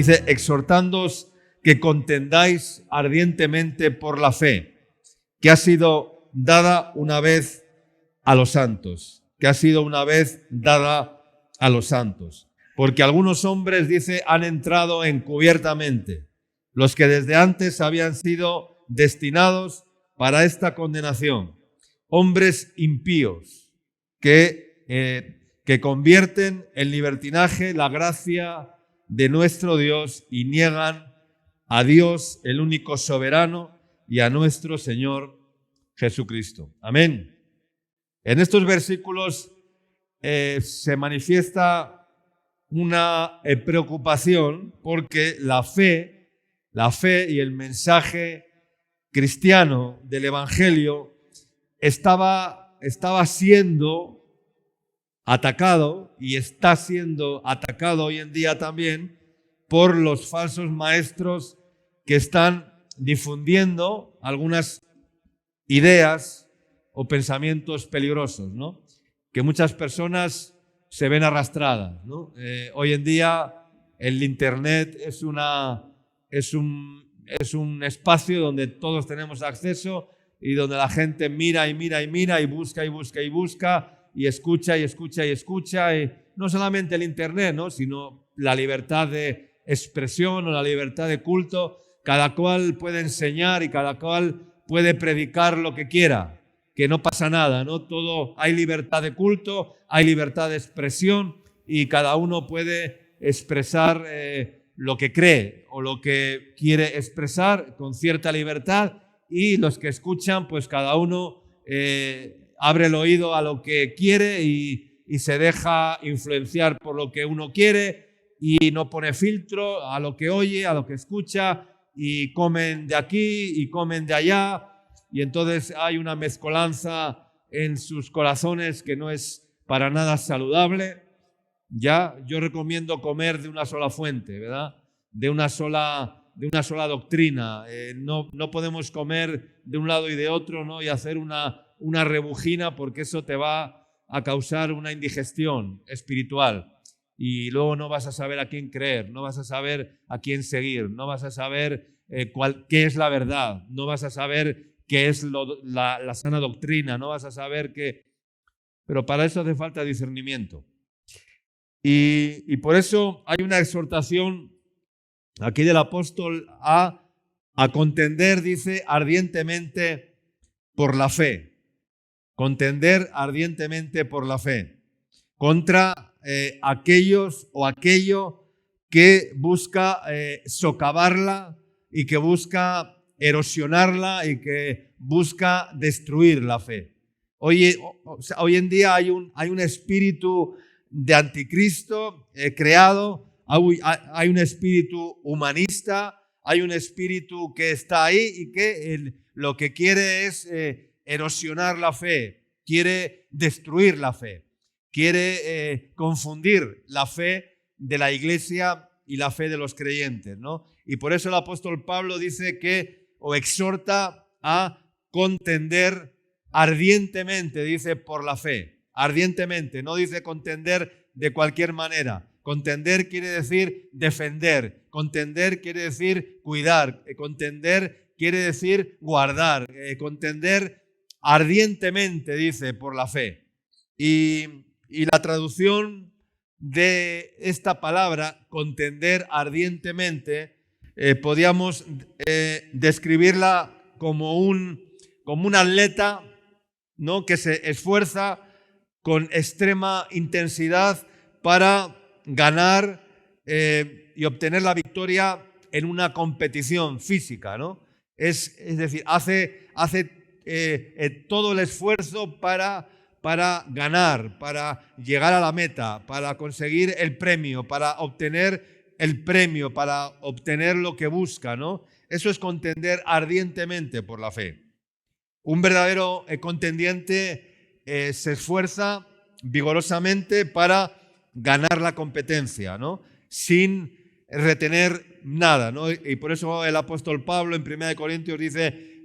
Dice, exhortándoos que contendáis ardientemente por la fe, que ha sido dada una vez a los santos, que ha sido una vez dada a los santos. Porque algunos hombres, dice, han entrado encubiertamente, los que desde antes habían sido destinados para esta condenación, hombres impíos que convierten en libertinaje la gracia de nuestro Dios y niegan a Dios, el único soberano, y a nuestro Señor Jesucristo. Amén. En estos versículos se manifiesta una preocupación porque la fe y el mensaje cristiano del Evangelio estaba siendo atacado y está siendo atacado hoy en día también por los falsos maestros que están difundiendo algunas ideas o pensamientos peligrosos, ¿no? Que muchas personas se ven arrastradas, ¿no? Hoy en día el Internet es un espacio donde todos tenemos acceso y donde la gente mira y mira y mira y busca y busca y busca y escucha y escucha y escucha. Y no solamente el Internet, ¿no? Sino la libertad de expresión o la libertad de culto. Cada cual puede enseñar y cada cual puede predicar lo que quiera, que no pasa nada, ¿no? Hay libertad de culto, hay libertad de expresión y cada uno puede expresar lo que cree o lo que quiere expresar con cierta libertad, y los que escuchan, pues cada uno abre el oído a lo que quiere y se deja influenciar por lo que uno quiere y no pone filtro a lo que oye, a lo que escucha, y comen de aquí y comen de allá, y entonces hay una mezcolanza en sus corazones que no es para nada saludable. Ya, yo recomiendo comer de una sola fuente, ¿verdad? De una sola doctrina. No podemos comer de un lado y de otro, ¿no? Y hacer una rebujina, porque eso te va a causar una indigestión espiritual. Y luego no vas a saber a quién creer, no vas a saber a quién seguir, no vas a saber qué es la verdad, no vas a saber qué es la sana doctrina, no vas a saber qué. Pero para eso hace falta discernimiento. Y por eso hay una exhortación aquí del apóstol a contender, dice, ardientemente por la fe. Contender ardientemente por la fe contra aquellos o aquello que busca socavarla y que busca erosionarla y que busca destruir la fe. Hoy en día hay un espíritu de anticristo creado, hay un espíritu humanista, hay un espíritu que está ahí y que lo que quiere es erosionar la fe, quiere destruir la fe, quiere confundir la fe de la iglesia y la fe de los creyentes, ¿no? Y por eso el apóstol Pablo dice o exhorta a contender ardientemente, dice, por la fe. Ardientemente, no dice contender de cualquier manera. Contender quiere decir defender. Contender quiere decir cuidar. Contender quiere decir guardar. Contender ardientemente, dice, por la fe. Y la traducción de esta palabra, contender ardientemente, podíamos describirla como un atleta, ¿no?, que se esfuerza con extrema intensidad para ganar y obtener la victoria en una competición física, ¿no? Es decir, hace todo el esfuerzo para ganar, para llegar a la meta, para conseguir el premio, para obtener el premio, para obtener lo que busca, ¿no? Eso es contender ardientemente por la fe. Un verdadero contendiente se esfuerza vigorosamente para ganar la competencia, ¿no? Sin retener nada, ¿no? Y por eso el apóstol Pablo en 1 Corintios dice,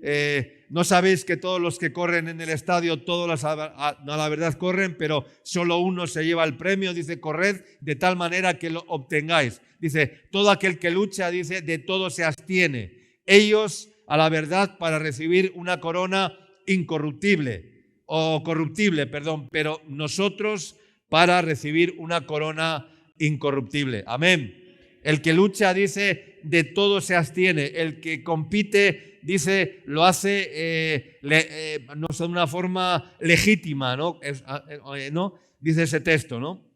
no sabéis que todos los que corren en el estadio, todos a la verdad corren, pero solo uno se lleva el premio. Dice, corred de tal manera que lo obtengáis. Dice, todo aquel que lucha, dice, de todo se abstiene. Ellos a la verdad para recibir una corona incorruptible, pero nosotros para recibir una corona incorruptible. Amén. El que lucha, dice, de todo se abstiene. El que compite, dice, lo hace no de una forma legítima, ¿no? ¿No? Dice ese texto, ¿no?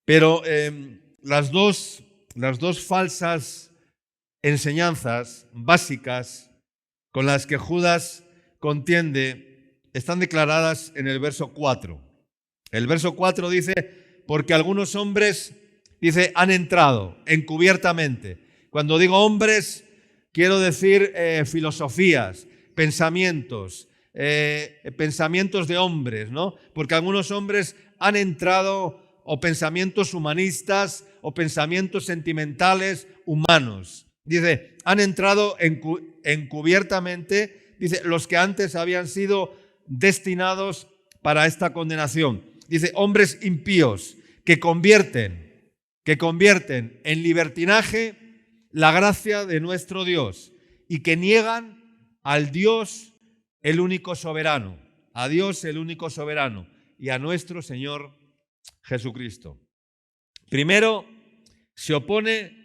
Pero las dos falsas enseñanzas básicas con las que Judas contiende están declaradas en el verso 4. El verso 4 dice, porque algunos hombres, dice, han entrado encubiertamente. Cuando digo hombres, quiero decir filosofías, pensamientos de hombres, ¿no? Porque algunos hombres han entrado, o pensamientos humanistas, o pensamientos sentimentales humanos. Dice, han entrado encubiertamente, dice, los que antes habían sido destinados para esta condenación. Dice, hombres impíos que convierten en libertinaje la gracia de nuestro Dios y que niegan al Dios el único soberano, a Dios el único soberano y a nuestro Señor Jesucristo. Primero, se opone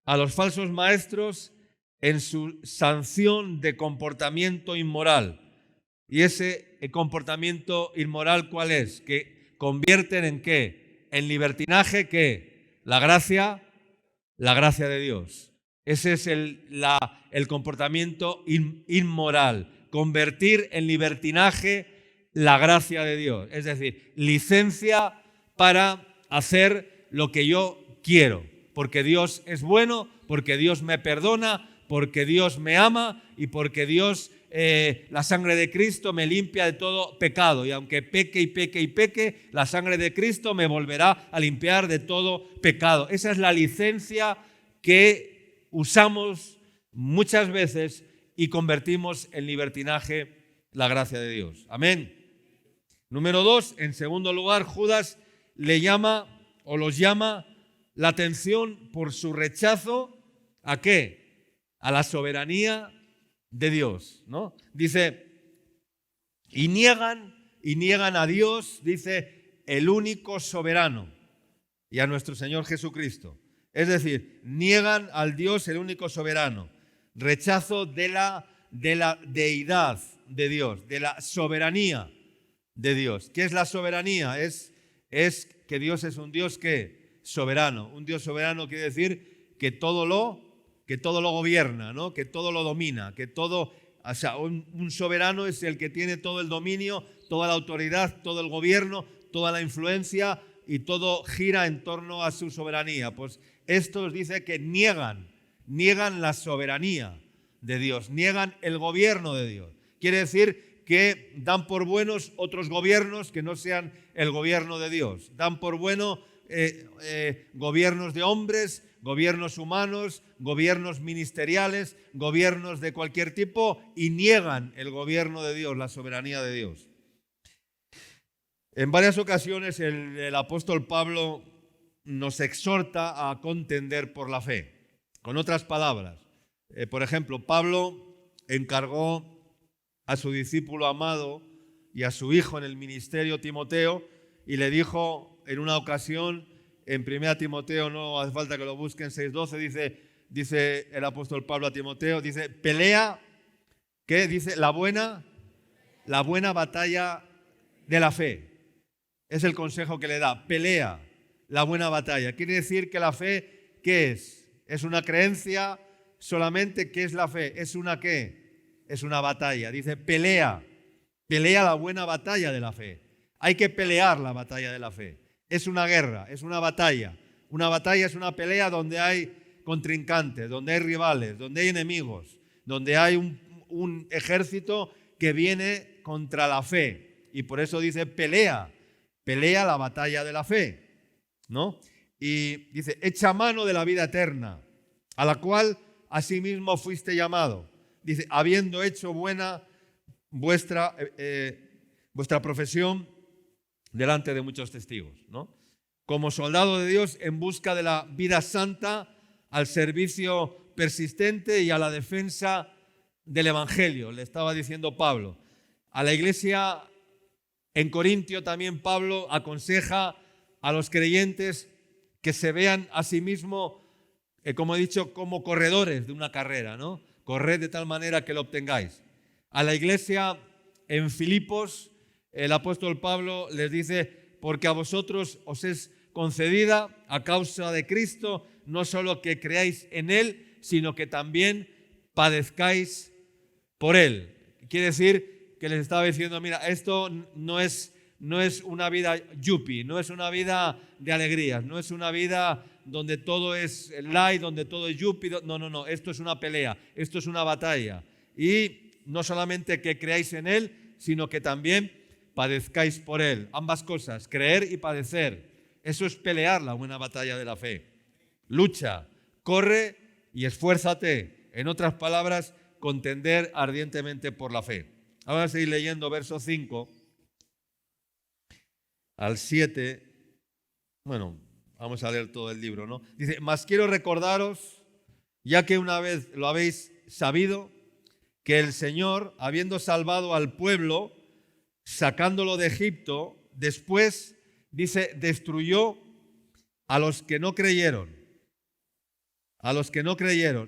a los falsos maestros en su sanción de comportamiento inmoral. ¿Y ese comportamiento inmoral cuál es? Que convierten en ¿qué? En libertinaje, ¿qué? La gracia de Dios. Ese es el comportamiento inmoral. Convertir en libertinaje la gracia de Dios. Es decir, licencia para hacer lo que yo quiero. Porque Dios es bueno, porque Dios me perdona, porque Dios me ama y porque Dios, la sangre de Cristo me limpia de todo pecado. Y aunque peque, la sangre de Cristo me volverá a limpiar de todo pecado. Esa es la licencia que usamos muchas veces y convertimos en libertinaje la gracia de Dios. Amén. Número 2, en segundo lugar, Judas los llama la atención por su rechazo ¿a qué? A la soberanía de Dios, ¿no? Dice, y niegan a Dios, dice, el único soberano y a nuestro Señor Jesucristo. Es decir, niegan al Dios el único soberano. Rechazo de la deidad de Dios, de la soberanía de Dios. ¿Qué es la soberanía? Es que Dios es un Dios que soberano. Un Dios soberano quiere decir que todo lo gobierna, ¿no? Que todo lo domina, que todo, o sea, un soberano es el que tiene todo el dominio, toda la autoridad, todo el gobierno, toda la influencia y todo gira en torno a su soberanía. Pues estos dice que niegan la soberanía de Dios, niegan el gobierno de Dios. Quiere decir que dan por buenos otros gobiernos que no sean el gobierno de Dios. Dan por bueno gobiernos de hombres, gobiernos humanos, gobiernos ministeriales, gobiernos de cualquier tipo y niegan el gobierno de Dios, la soberanía de Dios. En varias ocasiones el apóstol Pablo nos exhorta a contender por la fe. Con otras palabras, por ejemplo, Pablo encargó a su discípulo amado y a su hijo en el ministerio, Timoteo, y le dijo en una ocasión, en 1 Timoteo, no hace falta que lo busquen, 6:12, dice el apóstol Pablo a Timoteo, dice, pelea, ¿qué? Dice, la buena batalla de la fe. Es el consejo que le da, pelea la buena batalla. Quiere decir que la fe, ¿qué es? ¿Es una creencia solamente? ¿Qué es la fe? ¿Es una qué? Es una batalla. Dice, pelea la buena batalla de la fe. Hay que pelear la batalla de la fe. Es una guerra, es una batalla. Una batalla es una pelea donde hay contrincantes, donde hay rivales, donde hay enemigos, donde hay un ejército que viene contra la fe. Y por eso dice, pelea la batalla de la fe, ¿no? Y dice, echa mano de la vida eterna, a la cual asimismo fuiste llamado, dice, habiendo hecho buena vuestra profesión delante de muchos testigos, ¿no? Como soldado de Dios en busca de la vida santa, al servicio persistente y a la defensa del Evangelio, le estaba diciendo Pablo. A la iglesia en Corintio también Pablo aconseja a los creyentes que se vean a sí mismos, como he dicho, como corredores de una carrera, ¿no? Corred de tal manera que lo obtengáis. A la iglesia en Filipos, el apóstol Pablo les dice, porque a vosotros os es concedida a causa de Cristo, no solo que creáis en Él, sino que también padezcáis por Él. Quiere decir que les estaba diciendo, mira, esto no es una vida yuppie, no es una vida de alegrías, no es una vida donde todo es light, donde todo es yuppie. No, esto es una pelea, esto es una batalla. Y no solamente que creáis en Él, sino que también padezcáis por Él. Ambas cosas, creer y padecer. Eso es pelear la buena batalla de la fe. Lucha, corre y esfuérzate. En otras palabras, contender ardientemente por la fe. Ahora a seguir leyendo verso 5 al 7. Bueno, vamos a leer todo el libro, ¿no? Dice, mas quiero recordaros, ya que una vez lo habéis sabido, que el Señor, habiendo salvado al pueblo, sacándolo de Egipto, después, dice, destruyó a los que no creyeron,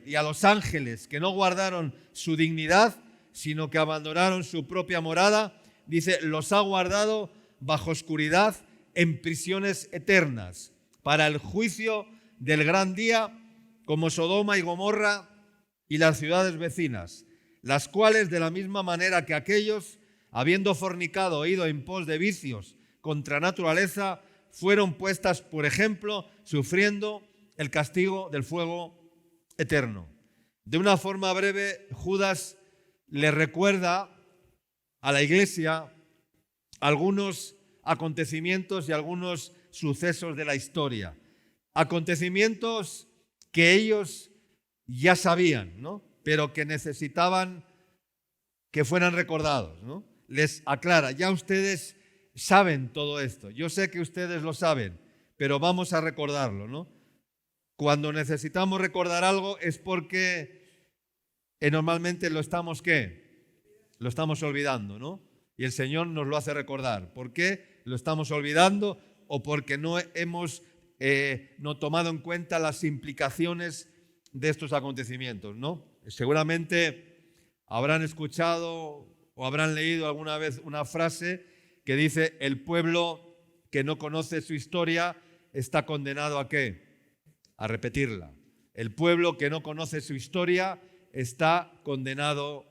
y a los ángeles que no guardaron su dignidad, sino que abandonaron su propia morada, dice, los ha guardado bajo oscuridad en prisiones eternas, para el juicio del gran día, como Sodoma y Gomorra y las ciudades vecinas, las cuales de la misma manera que aquellos, habiendo fornicado e ido en pos de vicios contra naturaleza, fueron puestas por ejemplo, sufriendo el castigo del fuego eterno. De una forma breve, Judas le recuerda a la iglesia algunos acontecimientos y algunos sucesos de la historia. Acontecimientos que ellos ya sabían, ¿no? Pero que necesitaban que fueran recordados, ¿no? Les aclara, ya ustedes saben todo esto, yo sé que ustedes lo saben, pero vamos a recordarlo, ¿no? Cuando necesitamos recordar algo es porque normalmente lo estamos, lo estamos olvidando, ¿no? Y el Señor nos lo hace recordar. ¿Por qué lo estamos olvidando? O porque no hemos no tomado en cuenta las implicaciones de estos acontecimientos, ¿no? Seguramente habrán escuchado o habrán leído alguna vez una frase que dice, el pueblo que no conoce su historia está condenado ¿a qué? A repetirla. El pueblo que no conoce su historia está condenado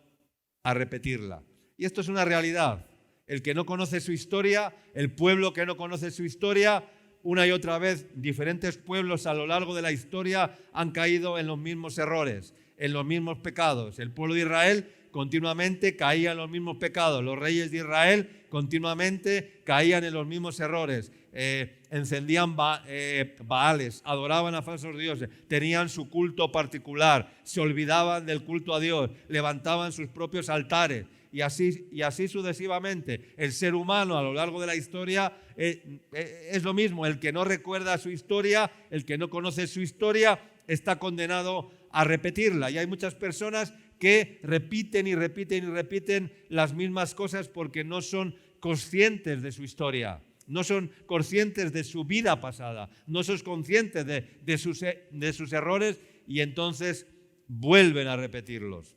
a repetirla. Y esto es una realidad. El que no conoce su historia, el pueblo que no conoce su historia, una y otra vez, diferentes pueblos a lo largo de la historia han caído en los mismos errores, en los mismos pecados. El pueblo de Israel continuamente caía en los mismos pecados. Los reyes de Israel continuamente caían en los mismos errores. Encendían baales, adoraban a falsos dioses, tenían su culto particular, se olvidaban del culto a Dios, levantaban sus propios altares. Y así sucesivamente. El ser humano a lo largo de la historia es lo mismo. El que no recuerda su historia, el que no conoce su historia, está condenado a repetirla. Y hay muchas personas que repiten y repiten y repiten las mismas cosas porque no son conscientes de su historia, no son conscientes de su vida pasada, no son conscientes de sus errores y entonces vuelven a repetirlos.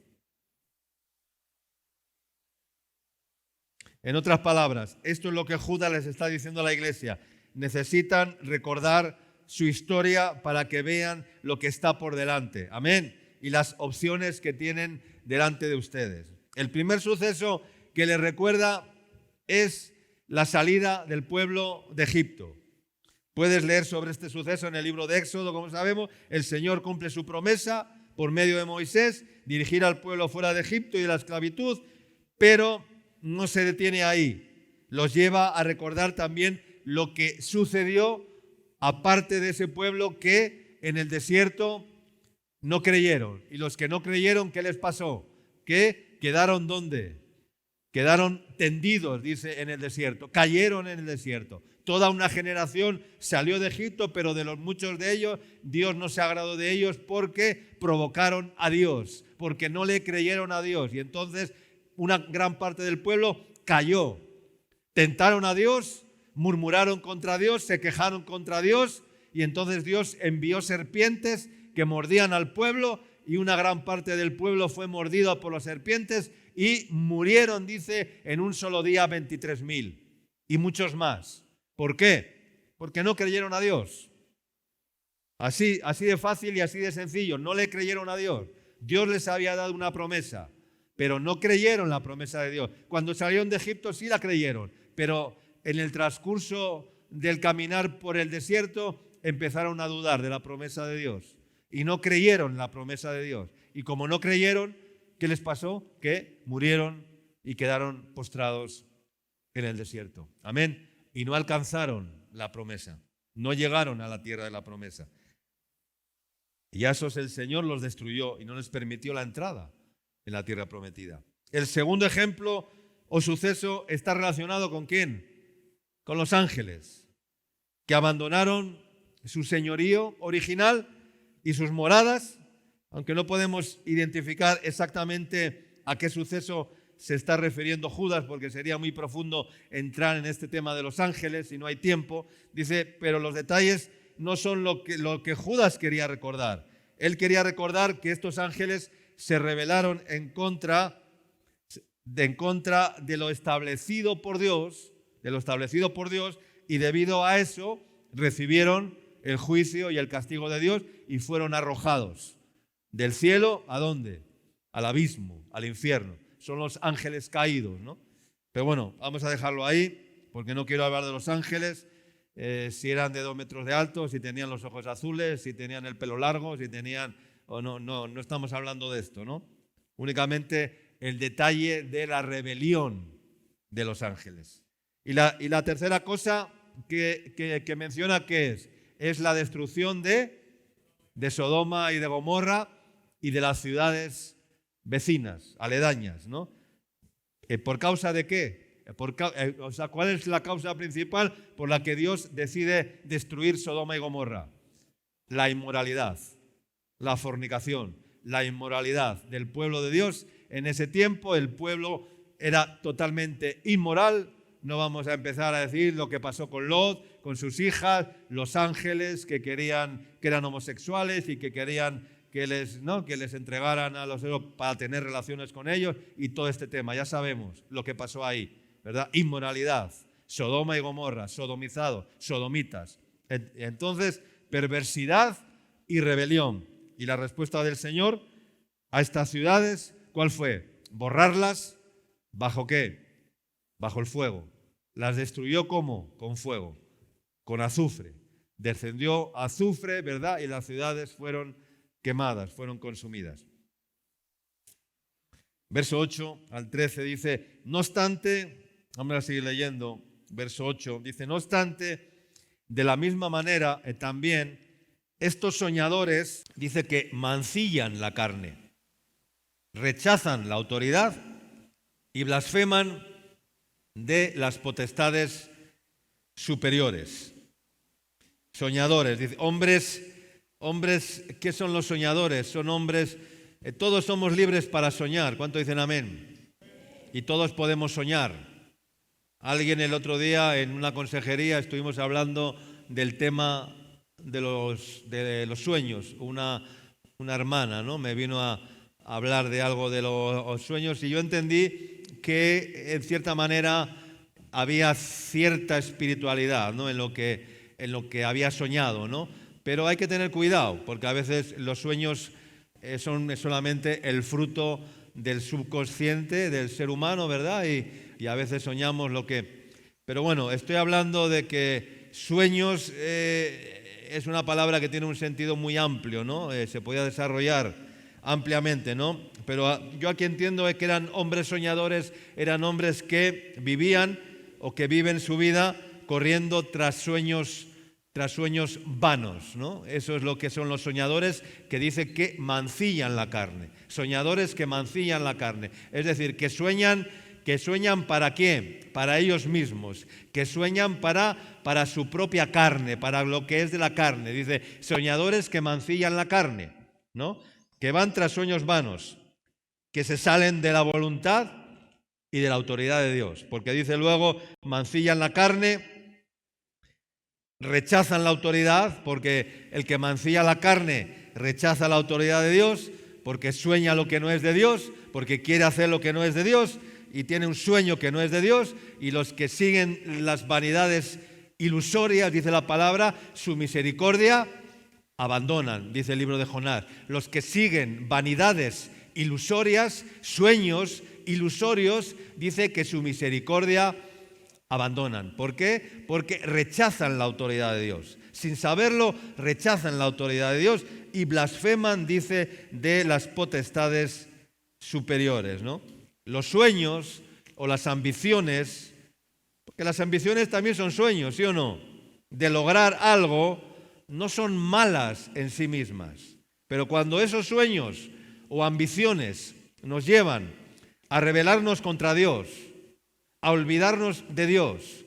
En otras palabras, esto es lo que Judas les está diciendo a la iglesia. Necesitan recordar su historia para que vean lo que está por delante. Amén. Y las opciones que tienen delante de ustedes. El primer suceso que les recuerda es la salida del pueblo de Egipto. Puedes leer sobre este suceso en el libro de Éxodo. Como sabemos, el Señor cumple su promesa por medio de Moisés, dirigir al pueblo fuera de Egipto y de la esclavitud, pero no se detiene ahí. Los lleva a recordar también lo que sucedió aparte de ese pueblo que en el desierto no creyeron. Y los que no creyeron, ¿qué les pasó? que quedaron ¿dónde? Quedaron tendidos, dice, en el desierto, cayeron en el desierto. Toda una generación salió de Egipto, pero de los muchos de ellos, Dios no se agradó de ellos porque provocaron a Dios, porque no le creyeron a Dios. Y entonces una gran parte del pueblo cayó. Tentaron a Dios, murmuraron contra Dios, se quejaron contra Dios, y entonces Dios envió serpientes que mordían al pueblo, y una gran parte del pueblo fue mordida por las serpientes, y murieron, dice, en un solo día 23.000 y muchos más. ¿Por qué? Porque no creyeron a Dios. Así de fácil y así de sencillo. No le creyeron a Dios. Dios les había dado una promesa, pero no creyeron la promesa de Dios. Cuando salieron de Egipto sí la creyeron, pero en el transcurso del caminar por el desierto empezaron a dudar de la promesa de Dios y no creyeron la promesa de Dios. Y como no creyeron, ¿qué les pasó? Que murieron y quedaron postrados en el desierto. Amén. Y no alcanzaron la promesa, no llegaron a la tierra de la promesa. Y a esos el Señor los destruyó y no les permitió la entrada en la tierra prometida. El segundo ejemplo o suceso está relacionado ¿con quién? Con los ángeles, que abandonaron su señorío original y sus moradas, aunque no podemos identificar exactamente a qué suceso se está refiriendo Judas, porque sería muy profundo entrar en este tema de los ángeles y no hay tiempo. Dice, pero los detalles no son lo que Judas quería recordar. Él quería recordar que estos ángeles se rebelaron en contra de lo establecido por Dios, y debido a eso recibieron el juicio y el castigo de Dios y fueron arrojados del cielo, ¿a dónde? Al abismo, al infierno. Son los ángeles caídos, ¿no? Pero bueno, vamos a dejarlo ahí, porque no quiero hablar de los ángeles, si eran de 2 metros de alto, si tenían los ojos azules, si tenían el pelo largo, si tenían... No estamos hablando de esto, ¿no? Únicamente el detalle de la rebelión de los ángeles. Y la tercera cosa que menciona, ¿qué es la destrucción de Sodoma y de Gomorra y de las ciudades vecinas, aledañas, ¿no? ¿Por causa de qué? ¿Cuál es la causa principal por la que Dios decide destruir Sodoma y Gomorra? La inmoralidad, la fornicación, la inmoralidad del pueblo de Dios. En ese tiempo el pueblo era totalmente inmoral. No vamos a empezar a decir lo que pasó con Lot, con sus hijas, los ángeles que eran homosexuales y que querían que les entregaran a los héroes para tener relaciones con ellos y todo este tema. Ya sabemos lo que pasó ahí, ¿verdad? Inmoralidad, Sodoma y Gomorra, sodomitas. Entonces, perversidad y rebelión. Y la respuesta del Señor a estas ciudades, ¿cuál fue? Borrarlas, ¿bajo qué? Bajo el fuego. Las destruyó ¿cómo? Con fuego, con azufre. Descendió azufre, ¿verdad? Y las ciudades fueron quemadas, fueron consumidas. Verso 8 al 13 dice, no obstante, vamos a seguir leyendo, verso 8, dice, no obstante, de la misma manera también estos soñadores, dice que mancillan la carne, rechazan la autoridad y blasfeman de las potestades superiores. Soñadores, dice, hombres, ¿qué son los soñadores? Son hombres, todos somos libres para soñar. ¿Cuánto dicen amén? Y todos podemos soñar. Alguien el otro día en una consejería estuvimos hablando del tema de los sueños. Una hermana, ¿no? Me vino a hablar de algo de los sueños y yo entendí que en cierta manera había cierta espiritualidad, ¿no? en lo que había soñado, ¿no? Pero hay que tener cuidado, porque a veces los sueños son solamente el fruto del subconsciente del ser humano, ¿verdad? Y a veces soñamos lo que... Pero bueno, estoy hablando de que sueños es una palabra que tiene un sentido muy amplio, ¿no? Se podía desarrollar ampliamente, ¿no? Pero yo aquí entiendo que eran hombres soñadores, eran hombres que vivían o que viven su vida corriendo tras sueños tras sueños vanos, ¿no? Eso es lo que son los soñadores, que dice que mancillan la carne. Soñadores que mancillan la carne. Es decir, que sueñan ¿para qué? Para ellos mismos. Que sueñan para su propia carne, para lo que es de la carne. Dice, soñadores que mancillan la carne, ¿no? Que van tras sueños vanos, que se salen de la voluntad y de la autoridad de Dios. Porque dice luego, mancillan la carne, rechazan la autoridad, porque el que mancilla la carne rechaza la autoridad de Dios, porque sueña lo que no es de Dios, porque quiere hacer lo que no es de Dios y tiene un sueño que no es de Dios, y los que siguen las vanidades ilusorias, dice la palabra, su misericordia abandonan, dice el libro de Jonás. Los que siguen vanidades ilusorias, sueños ilusorios, dice que su misericordia abandonan. ¿Por qué? Porque rechazan la autoridad de Dios. Sin saberlo, rechazan la autoridad de Dios y blasfeman, dice, de las potestades superiores, ¿no? Los sueños o las ambiciones, porque las ambiciones también son sueños, ¿sí o no? De lograr algo, no son malas en sí mismas. Pero cuando esos sueños o ambiciones nos llevan a rebelarnos contra Dios, a olvidarnos de Dios,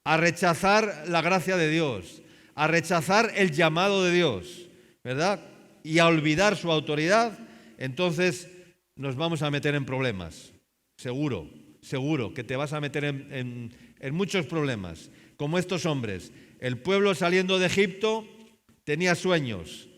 a rechazar la gracia de Dios, a rechazar el llamado de Dios, ¿verdad? Y a olvidar su autoridad, entonces nos vamos a meter en problemas. Seguro que te vas a meter en muchos problemas. Como estos hombres. El pueblo saliendo de Egipto tenía sueños,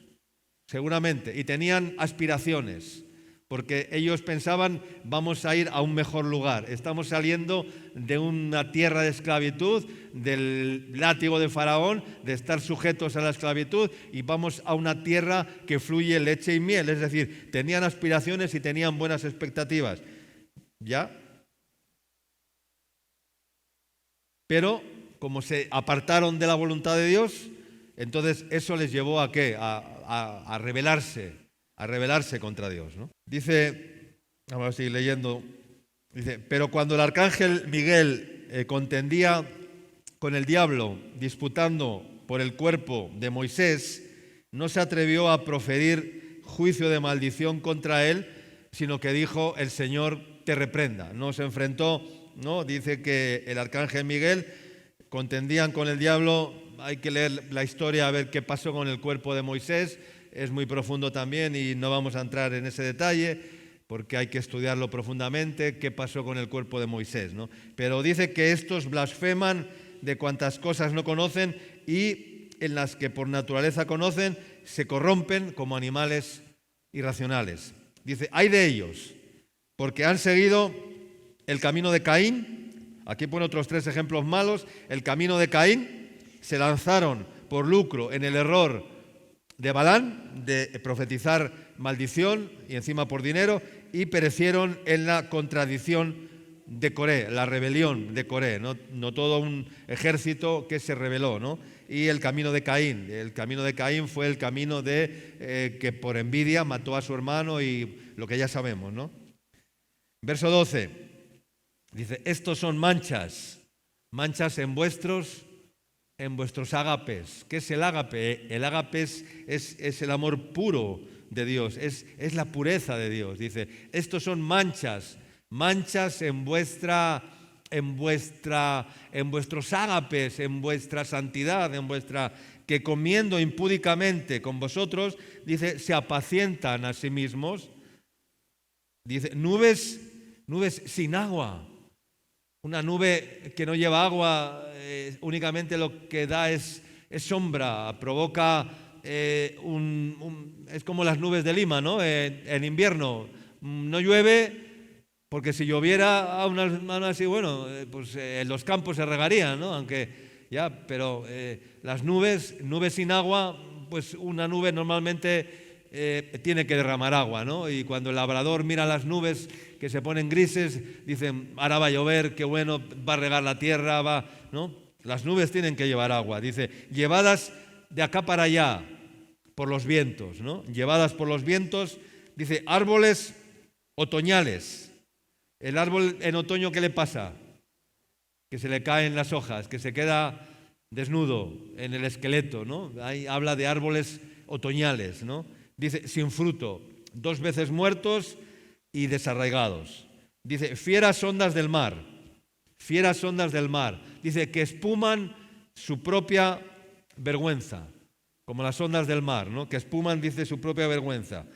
seguramente, y tenían aspiraciones. Porque ellos pensaban, vamos a ir a un mejor lugar. Estamos saliendo de una tierra de esclavitud, del látigo de Faraón, de estar sujetos a la esclavitud, y vamos a una tierra que fluye leche y miel. Es decir, tenían aspiraciones y tenían buenas expectativas. ¿Ya? Pero, como se apartaron de la voluntad de Dios, entonces eso les llevó ¿a qué? A rebelarse contra Dios, ¿no? Dice, vamos a seguir leyendo, dice, pero cuando el arcángel Miguel contendía con el diablo, disputando por el cuerpo de Moisés, no se atrevió a proferir juicio de maldición contra él, sino que dijo, el Señor te reprenda. No se enfrentó, ¿no? Dice que el arcángel Miguel contendían con el diablo. Hay que leer la historia a ver qué pasó con el cuerpo de Moisés. Es muy profundo también y no vamos a entrar en ese detalle porque hay que estudiarlo profundamente, qué pasó con el cuerpo de Moisés, ¿no? Pero dice que estos blasfeman de cuantas cosas no conocen y en las que por naturaleza conocen, se corrompen como animales irracionales. Dice, hay de ellos, porque han seguido el camino de Caín. Aquí pone otros 3 ejemplos malos. El camino de Caín, se lanzaron por lucro en el error de Balán, de profetizar maldición y encima por dinero, y perecieron en la contradicción de Coré, la rebelión de Coré, no todo un ejército que se rebeló, ¿no? Y el camino de Caín fue el camino de que por envidia mató a su hermano y lo que ya sabemos, ¿no? Verso 12, dice, estos son manchas en vuestros ágapes. ¿Qué es el ágape? El ágape es el amor puro de Dios, es la pureza de Dios. Dice, estos son manchas en vuestros ágapes, en vuestra santidad, que comiendo impúdicamente con vosotros, dice, se apacientan a sí mismos. Dice, nubes sin agua. Una nube que no lleva agua, únicamente lo que da es sombra, provoca, es como las nubes de Lima, ¿no? En invierno no llueve, porque si lloviera aún así, bueno, pues los campos se regarían, ¿no? Pero las nubes sin agua, pues una nube normalmente tiene que derramar agua, ¿no? Y cuando el labrador mira las nubes que se ponen grises, dicen, ahora va a llover, qué bueno, va a regar la tierra, ¿no? Las nubes tienen que llevar agua, dice, llevadas de acá para allá por los vientos, ¿no? Llevadas por los vientos, dice, árboles otoñales. El árbol en otoño, ¿qué le pasa? Que se le caen las hojas, que se queda desnudo en el esqueleto, ¿no? Ahí habla de árboles otoñales, ¿no? Dice, sin fruto, 2 veces muertos y desarraigados. Dice, fieras ondas del mar. Dice, que espuman su propia vergüenza, como las ondas del mar, ¿no? Que espuman, dice, su propia vergüenza.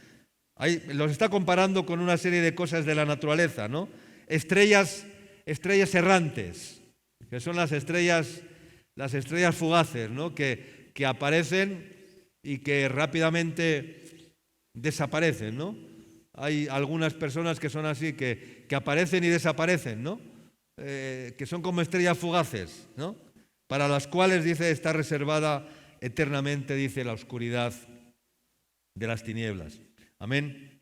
Ahí los está comparando con una serie de cosas de la naturaleza, ¿no? Estrellas errantes, que son las estrellas fugaces, ¿no? Que aparecen y que rápidamente desaparecen, ¿no? Hay algunas personas que son así, que aparecen y desaparecen, ¿no? Que son como estrellas fugaces, ¿no? Para las cuales, dice, está reservada eternamente, dice, la oscuridad de las tinieblas. Amén.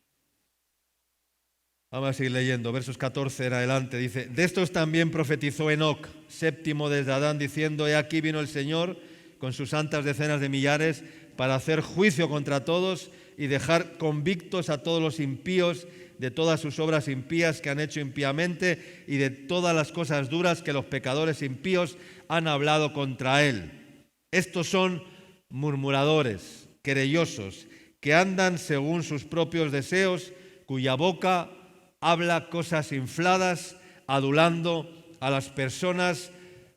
Vamos a seguir leyendo, versos 14 en adelante. Dice, de estos también profetizó Enoc, séptimo desde Adán, diciendo, he aquí vino el Señor con sus santas decenas de millares para hacer juicio contra todos y dejar convictos a todos los impíos de todas sus obras impías que han hecho impíamente y de todas las cosas duras que los pecadores impíos han hablado contra él. Estos son murmuradores, querellosos, que andan según sus propios deseos, cuya boca habla cosas infladas, adulando a las personas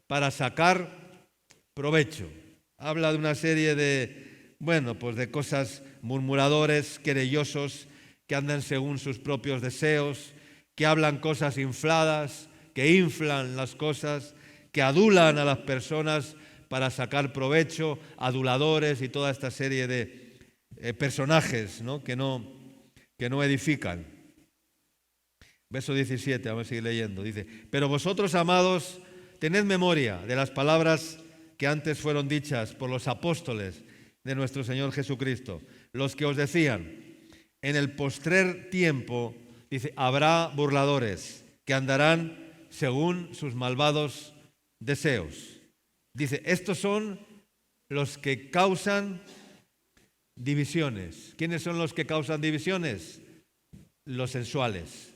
para sacar provecho. Habla de una serie de cosas, murmuradores, querellosos, que andan según sus propios deseos, que hablan cosas infladas, que inflan las cosas, que adulan a las personas para sacar provecho, aduladores y toda esta serie de personajes, ¿no? Que no edifican. Verso 17, vamos a seguir leyendo. Dice, pero vosotros, amados, tened memoria de las palabras que antes fueron dichas por los apóstoles de nuestro Señor Jesucristo, los que os decían, en el postrer tiempo, dice, habrá burladores que andarán según sus malvados deseos. Dice, estos son los que causan divisiones. ¿Quiénes son los que causan divisiones? Los sensuales.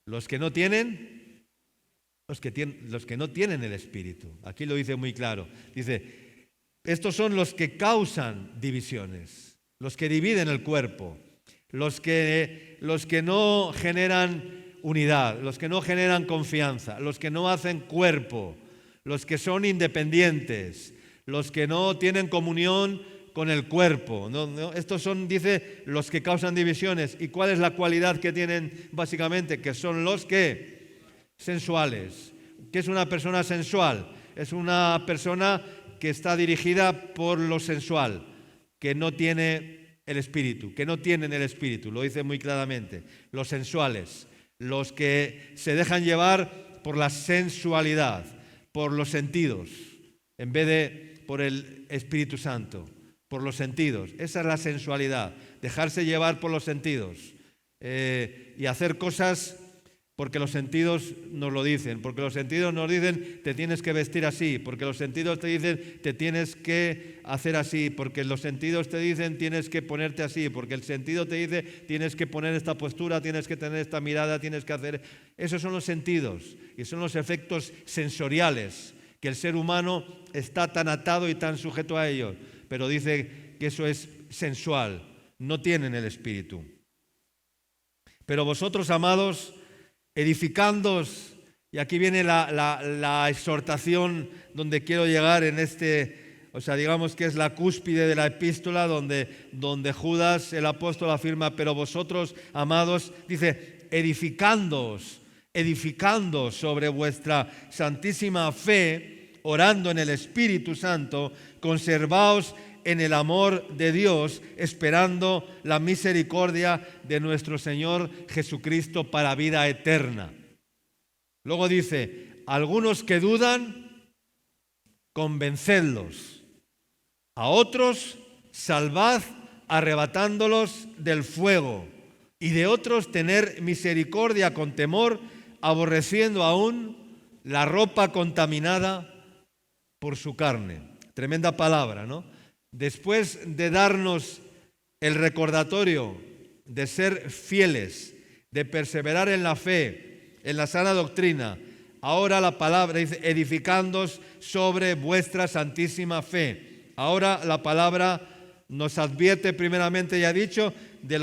Los que no tienen el Espíritu. Aquí lo dice muy claro. Dice, estos son los que causan divisiones, los que dividen el cuerpo. Los que no generan unidad, los que no generan confianza, los que no hacen cuerpo, los que son independientes, los que no tienen comunión con el cuerpo. Estos son, dice, los que causan divisiones. ¿Y cuál es la cualidad que tienen básicamente? Que son los que sensuales. ¿Qué es una persona sensual? Es una persona que está dirigida por lo sensual, que no tiene el Espíritu, que no tienen el Espíritu, lo dice muy claramente. Los sensuales, los que se dejan llevar por la sensualidad, por los sentidos, en vez de por el Espíritu Santo, por los sentidos. Esa es la sensualidad, dejarse llevar por los sentidos y hacer cosas porque los sentidos nos lo dicen, porque los sentidos nos dicen te tienes que vestir así, porque los sentidos te dicen te tienes que hacer así, porque los sentidos te dicen tienes que ponerte así, porque el sentido te dice tienes que poner esta postura, tienes que tener esta mirada, tienes que hacer... Esos son los sentidos y son los efectos sensoriales, que el ser humano está tan atado y tan sujeto a ellos, pero dice que eso es sensual, no tienen el Espíritu. Pero vosotros, amados, edificándoos, y aquí viene la exhortación donde quiero llegar en digamos que es la cúspide de la epístola donde Judas, el apóstol, afirma, pero vosotros, amados, dice, edificando sobre vuestra santísima fe, orando en el Espíritu Santo, conservaos en el amor de Dios, esperando la misericordia de nuestro Señor Jesucristo para vida eterna. Luego dice, algunos que dudan, convencedlos. A otros, salvad arrebatándolos del fuego. Y de otros, tener misericordia con temor, aborreciendo aún la ropa contaminada por su carne. Tremenda palabra, ¿no? Después de darnos el recordatorio de ser fieles, de perseverar en la fe, en la sana doctrina, Ahora la palabra dice, edificándoos sobre vuestra santísima fe. Ahora la palabra nos advierte primeramente, ya he dicho, de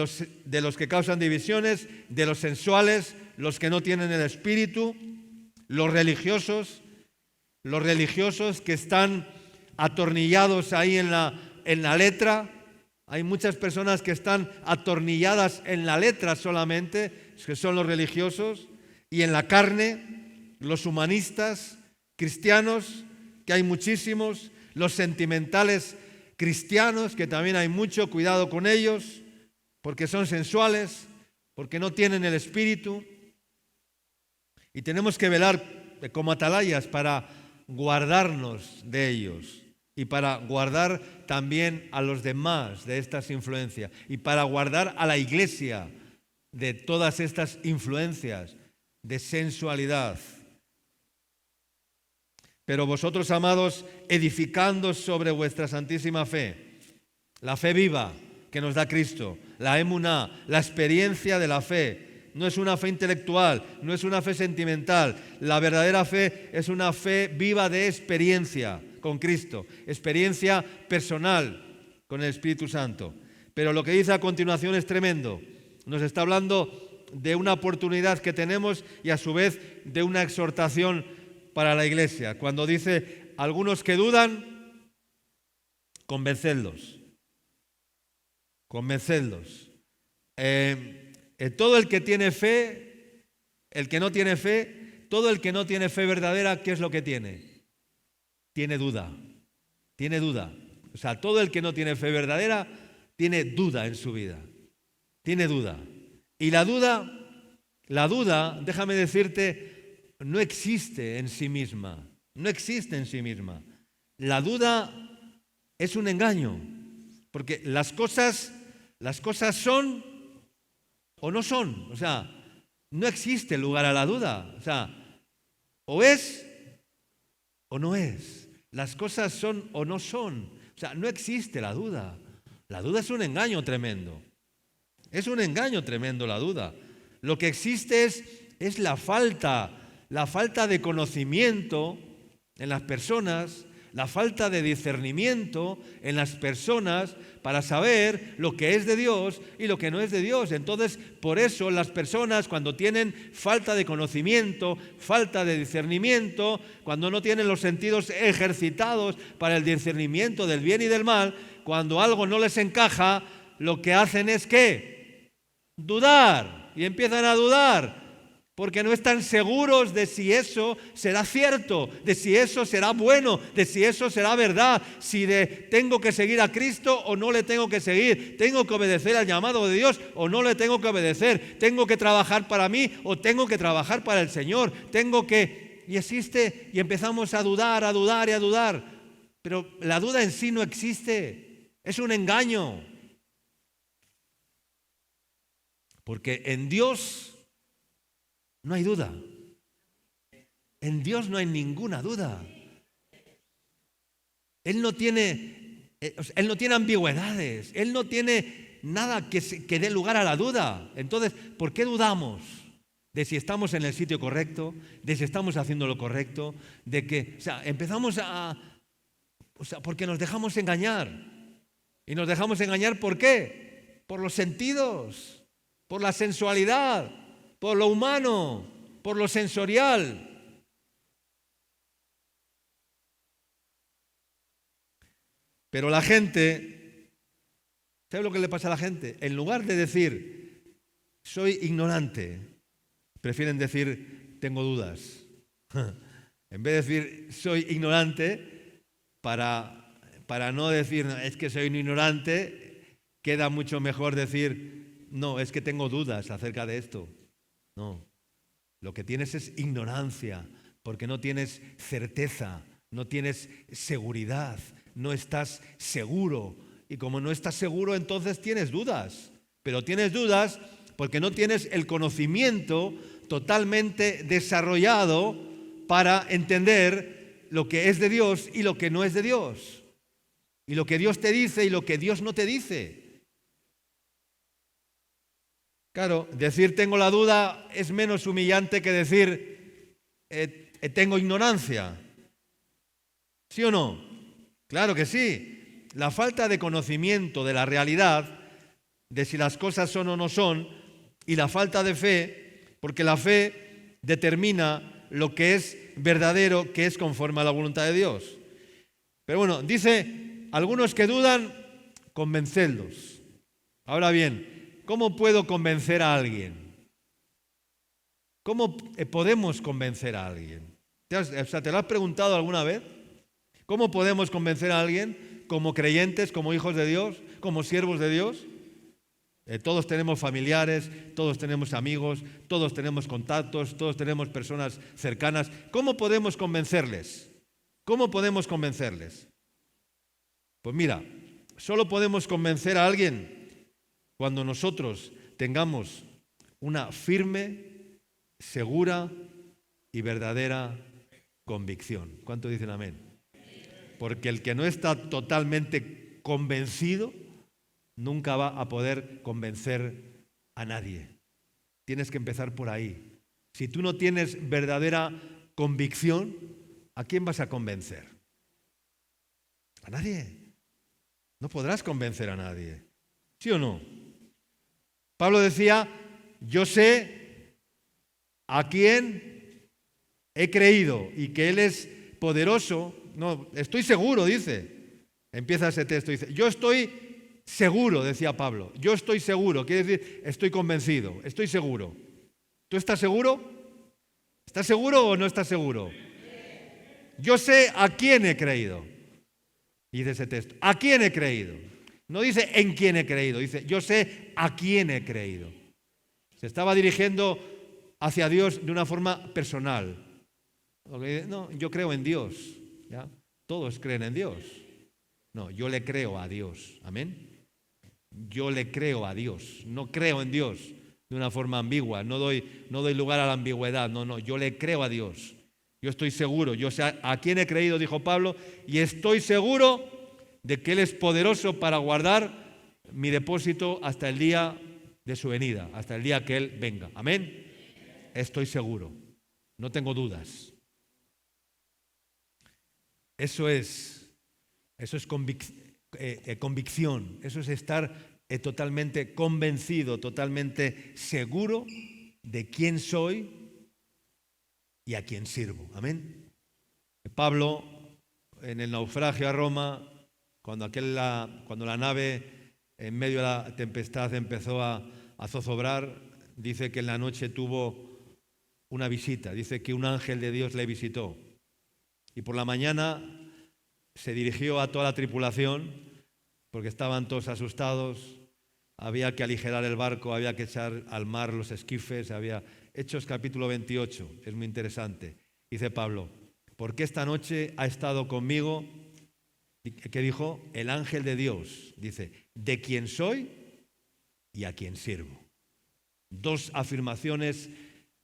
los que causan divisiones, de los sensuales, los que no tienen el espíritu, los religiosos que están atornillados ahí en la letra. Hay muchas personas que están atornilladas en la letra solamente, que son los religiosos, y en la carne, los humanistas cristianos, que hay muchísimos, los sentimentales cristianos, que también hay mucho, cuidado con ellos, porque son sensuales, porque no tienen el espíritu. Y tenemos que velar como atalayas para guardarnos de ellos y para guardar también a los demás de estas influencias y para guardar a la iglesia de todas estas influencias de sensualidad. Pero vosotros, amados, edificando sobre vuestra santísima fe, la fe viva que nos da Cristo, la emuná, la experiencia de la fe. No es una fe intelectual, no es una fe sentimental. La verdadera fe es una fe viva de experiencia con Cristo, experiencia personal con el Espíritu Santo. Pero lo que dice a continuación es tremendo. Nos está hablando de una oportunidad que tenemos y a su vez de una exhortación para la iglesia. Cuando dice, algunos que dudan, convencedlos. Convencedlos. Todo el que tiene fe, el que no tiene fe, todo el que no tiene fe verdadera, ¿qué es lo que tiene? Tiene duda. Tiene duda. O sea, todo el que no tiene fe verdadera tiene duda en su vida. Tiene duda. Y la duda, déjame decirte, no existe en sí misma. No existe en sí misma. La duda es un engaño. Porque las cosas son o no son. O sea, no existe lugar a la duda. O sea, o es o no es. Las cosas son o no son. O sea, no existe la duda. La duda es un engaño tremendo. Es un engaño tremendo la duda. Lo que existe es la falta de conocimiento en las personas, la falta de discernimiento en las personas para saber lo que es de Dios y lo que no es de Dios. Entonces, por eso las personas cuando tienen falta de conocimiento, falta de discernimiento, cuando no tienen los sentidos ejercitados para el discernimiento del bien y del mal, cuando algo no les encaja, lo que hacen es ¿qué? Dudar. Y empiezan a dudar. Porque no están seguros de si eso será cierto, de si eso será bueno, de si eso será verdad, si tengo que seguir a Cristo o no le tengo que seguir, tengo que obedecer al llamado de Dios o no le tengo que obedecer, tengo que trabajar para mí o tengo que trabajar para el Señor, y empezamos a dudar y a dudar. Pero la duda en sí no existe, es un engaño. Porque en Dios no hay duda. En Dios no hay ninguna duda. Él no tiene ambigüedades. Él no tiene nada que dé lugar a la duda. Entonces, ¿por qué dudamos? De si estamos en el sitio correcto, de si estamos haciendo lo correcto, empezamos porque nos dejamos engañar. Y nos dejamos engañar, ¿por qué? Por los sentidos, por la sensualidad, por lo humano, por lo sensorial. Pero la gente, ¿sabe lo que le pasa a la gente? En lugar de decir, soy ignorante, prefieren decir, tengo dudas. En vez de decir, soy ignorante, para no decir, es que soy un ignorante, queda mucho mejor decir, no, es que tengo dudas acerca de esto. No, lo que tienes es ignorancia, porque no tienes certeza, no tienes seguridad, no estás seguro. Y como no estás seguro, entonces tienes dudas. Pero tienes dudas porque no tienes el conocimiento totalmente desarrollado para entender lo que es de Dios y lo que no es de Dios. Y lo que Dios te dice y lo que Dios no te dice. Claro, decir tengo la duda es menos humillante que decir tengo ignorancia. ¿Sí o no? Claro que sí. La falta de conocimiento de la realidad, de si las cosas son o no son, y la falta de fe, porque la fe determina lo que es verdadero, que es conforme a la voluntad de Dios. Pero bueno, dice, algunos que dudan, convencedlos. Ahora bien, ¿cómo puedo convencer a alguien? ¿Cómo podemos convencer a alguien? ¿Te lo has preguntado alguna vez? ¿Cómo podemos convencer a alguien como creyentes, como hijos de Dios, como siervos de Dios? Todos tenemos familiares, todos tenemos amigos, todos tenemos contactos, todos tenemos personas cercanas. ¿Cómo podemos convencerles? ¿Cómo podemos convencerles? Pues mira, solo podemos convencer a alguien cuando nosotros tengamos una firme, segura y verdadera convicción. ¿Cuánto dicen amén? Porque el que no está totalmente convencido nunca va a poder convencer a nadie. Tienes que empezar por ahí. Si tú no tienes verdadera convicción, ¿a quién vas a convencer? A nadie. No podrás convencer a nadie. ¿Sí o no? Pablo decía, yo sé a quién he creído y que Él es poderoso. No, estoy seguro, dice. Empieza ese texto, dice, yo estoy seguro, decía Pablo. Yo estoy seguro, quiere decir, estoy convencido, estoy seguro. ¿Tú estás seguro? ¿Estás seguro o no estás seguro? Yo sé a quién he creído. Dice ese texto, ¿a quién he creído? No dice en quién he creído, dice, yo sé a quién he creído. Se estaba dirigiendo hacia Dios de una forma personal. No, yo creo en Dios. ¿Ya? Todos creen en Dios. No, yo le creo a Dios. Amén. Yo le creo a Dios, no creo en Dios de una forma ambigua, no doy lugar a la ambigüedad, no, yo le creo a Dios. Yo estoy seguro, yo sé a quién he creído, dijo Pablo, y estoy seguro de que Él es poderoso para guardar mi depósito hasta el día de su venida, hasta el día que Él venga. Amén. Estoy seguro, no tengo dudas. Eso es convicción, eso es estar totalmente convencido, totalmente seguro de quién soy y a quién sirvo. Amén. Pablo, en el naufragio a Roma, cuando la nave en medio de la tempestad empezó a zozobrar, dice que en la noche tuvo una visita, dice que un ángel de Dios le visitó. Y por la mañana se dirigió a toda la tripulación, porque estaban todos asustados, había que aligerar el barco, había que echar al mar los esquifes, Hechos capítulo 28, es muy interesante. Dice Pablo, porque esta noche ha estado conmigo, ¿qué dijo? El ángel de Dios, dice, de quien soy y a quien sirvo. Dos afirmaciones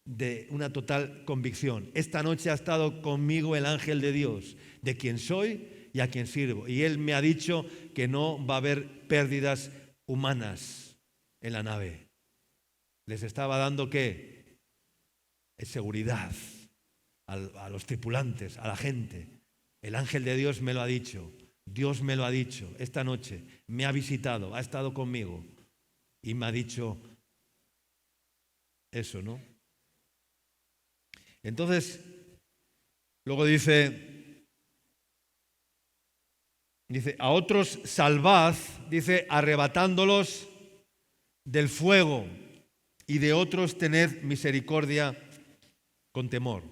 de una total convicción. Esta noche ha estado conmigo el ángel de Dios, de quien soy y a quien sirvo. Y Él me ha dicho que no va a haber pérdidas humanas en la nave. Les estaba dando, ¿qué? Seguridad a los tripulantes, a la gente. El ángel de Dios me lo ha dicho. Dios me lo ha dicho. Esta noche me ha visitado, ha estado conmigo y me ha dicho eso, ¿no? Entonces, luego dice, a otros salvad, dice, arrebatándolos del fuego, y de otros tened misericordia con temor.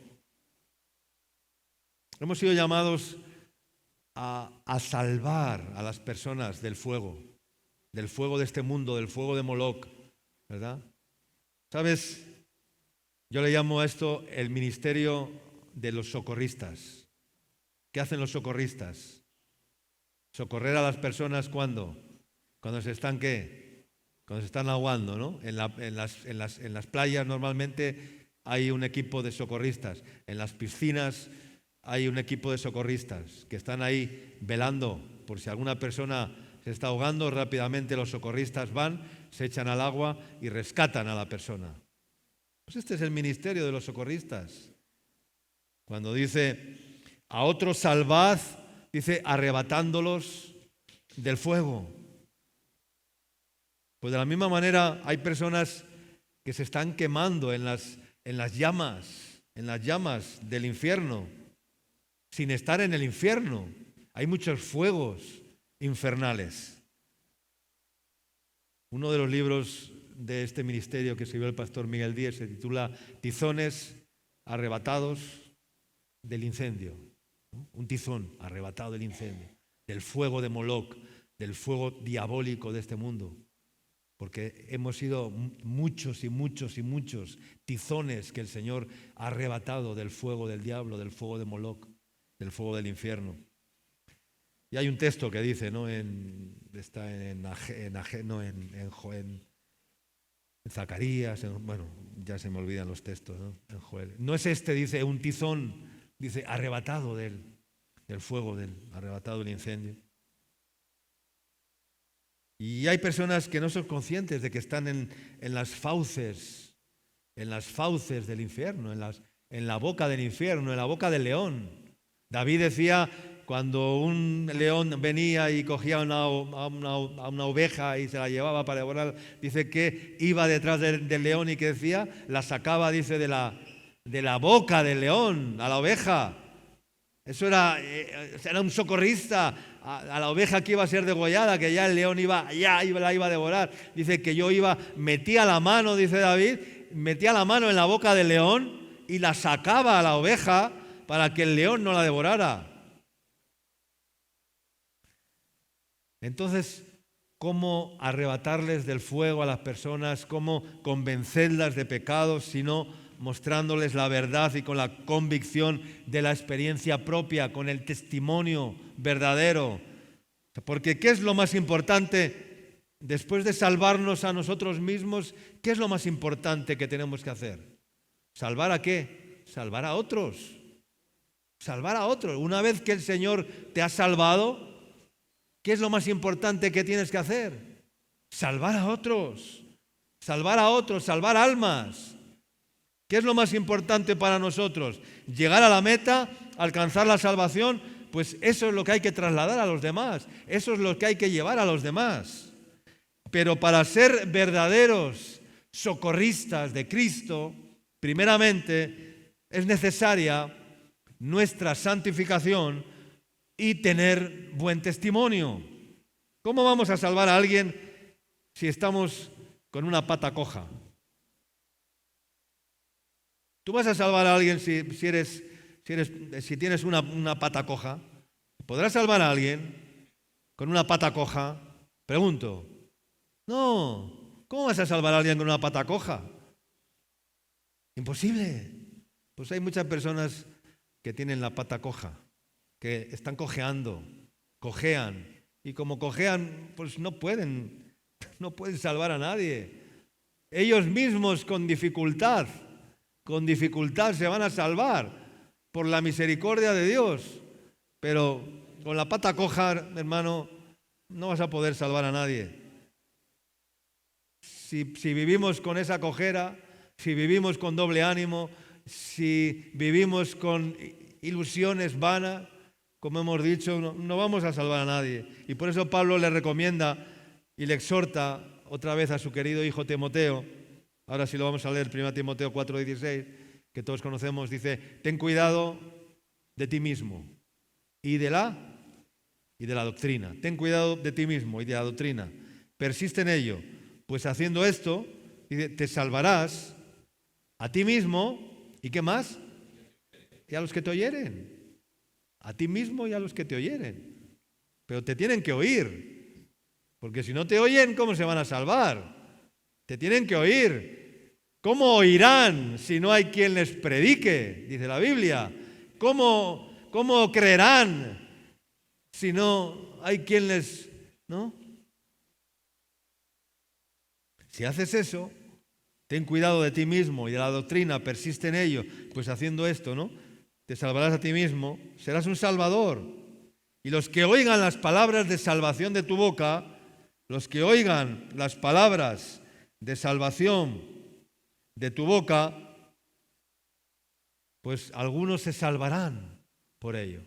Hemos sido llamados a salvar a las personas del fuego de este mundo, del fuego de Moloc, ¿verdad? ¿Sabes? Yo le llamo a esto el ministerio de los socorristas. ¿Qué hacen los socorristas? Socorrer a las personas ¿cuándo? Cuando se están ¿qué? Cuando se están ahogando, ¿no? En las playas normalmente hay un equipo de socorristas. En las piscinas hay un equipo de socorristas que están ahí velando por si alguna persona se está ahogando. Rápidamente los socorristas van, se echan al agua y rescatan a la persona. Pues este es el ministerio de los socorristas. Cuando dice, a otros salvad, dice, arrebatándolos del fuego. Pues de la misma manera hay personas que se están quemando en las llamas del infierno, sin estar en el infierno. Hay muchos fuegos infernales. Uno de los libros de este ministerio que escribió el pastor Miguel Díez se titula Tizones arrebatados del incendio. Un tizón arrebatado del incendio, del fuego de Moloc, del fuego diabólico de este mundo. Porque hemos sido muchos y muchos y muchos tizones que el Señor ha arrebatado del fuego del diablo, del fuego de Moloc, del fuego del infierno. Y hay un texto que dice, ¿no? Está en Zacarías, bueno, ya se me olvidan los textos, ¿no? En Joel. No es dice, un tizón, dice, arrebatado del fuego, arrebatado del incendio. Y hay personas que no son conscientes de que están en las fauces del infierno, en la boca del infierno, en la boca del león. David decía, cuando un león venía y cogía a una oveja y se la llevaba para devorar, dice que iba detrás del león y que decía, la sacaba, dice, de la boca del león, a la oveja. Eso era un socorrista a la oveja que iba a ser degollada, que ya el león la iba a devorar. Dice que metía la mano, dice David, metía la mano en la boca del león y la sacaba a la oveja para que el león no la devorara. Entonces, ¿cómo arrebatarles del fuego a las personas? ¿Cómo convencerlas de pecados, sino mostrándoles la verdad y con la convicción de la experiencia propia, con el testimonio verdadero? Porque ¿qué es lo más importante? Después de salvarnos a nosotros mismos, ¿qué es lo más importante que tenemos que hacer? ¿Salvar a qué? Salvar a otros. Salvar a otros. Una vez que el Señor te ha salvado, ¿qué es lo más importante que tienes que hacer? Salvar a otros. Salvar a otros, salvar almas. ¿Qué es lo más importante para nosotros? Llegar a la meta, alcanzar la salvación, pues eso es lo que hay que trasladar a los demás, eso es lo que hay que llevar a los demás. Pero para ser verdaderos socorristas de Cristo, primeramente es necesaria nuestra santificación y tener buen testimonio. ¿Cómo vamos a salvar a alguien si estamos con una pata coja? Tú vas a salvar a alguien si tienes una pata coja. ¿Podrás salvar a alguien con una pata coja? Pregunto. No. ¿Cómo vas a salvar a alguien con una pata coja? Imposible. Pues hay muchas personas que tienen la pata coja, que están cojean. Y como cojean, pues no pueden salvar a nadie. Ellos mismos con dificultad se van a salvar por la misericordia de Dios. Pero con la pata coja, hermano, no vas a poder salvar a nadie. Si vivimos con esa cojera, si vivimos con doble ánimo, si vivimos con ilusiones vanas, como hemos dicho, no vamos a salvar a nadie. Y por eso Pablo le recomienda y le exhorta otra vez a su querido hijo Timoteo. Ahora sí lo vamos a leer, 1 Timoteo 4:16, que todos conocemos, dice, ten cuidado de ti mismo y de la doctrina. Ten cuidado de ti mismo y de la doctrina. Persiste en ello, pues haciendo esto, dice, te salvarás a ti mismo y ¿qué más? Y a los que te oyeren. A ti mismo y a los que te oyeren. Pero te tienen que oír, porque si no te oyen, ¿cómo se van a salvar? Te tienen que oír. ¿Cómo oirán si no hay quien les predique? Dice la Biblia. ¿Cómo creerán si no hay quien les... ¿no? Si haces eso, ten cuidado de ti mismo y de la doctrina, persiste en ello, pues haciendo esto, ¿no? Te salvarás a ti mismo, serás un salvador. Y los que oigan las palabras de salvación de tu boca, los que oigan las palabras de salvación de tu boca, pues algunos se salvarán por ello.